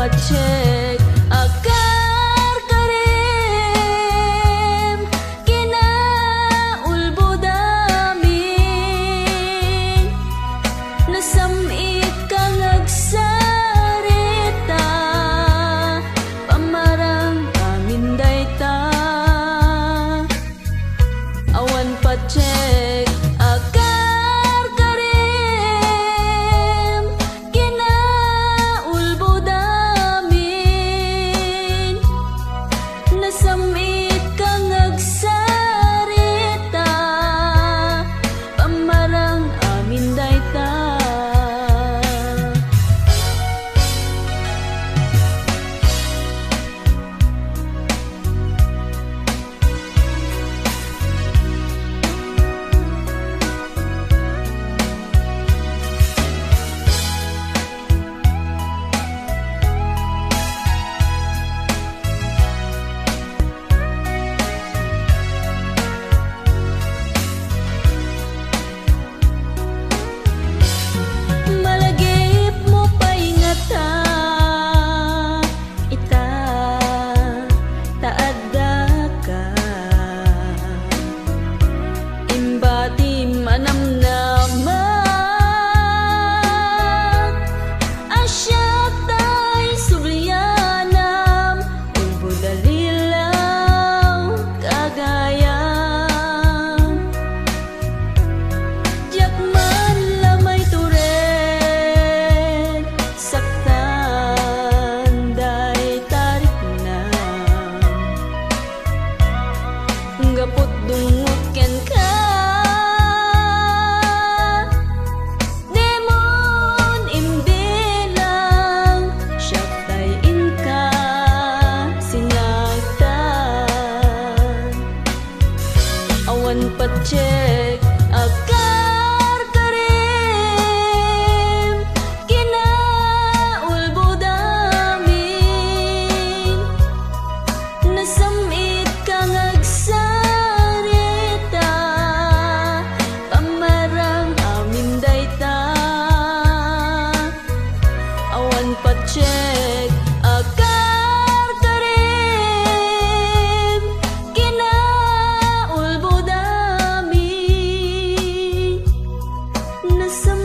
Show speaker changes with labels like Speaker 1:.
Speaker 1: pacek akar karim kina ulbudamin nasamit kang agsarita pamarang amin dayta awan pacek akar karim kina ulbudamin nasamit kang agsarita pamarang amin dayta malagip mo paingata ita taadda ka imbati manamnamat asyak tay sublianam ulbudalilaw kagayam jakman lamay turen saktan day tarik na gapot dungot ken ka demon imbilang siyak tay inka sinagtan awan pacek akar karim kina ulbudamin nasamit kang agsarita pamarang amin dayta awan pacek akar karim kina ulbudamin nasam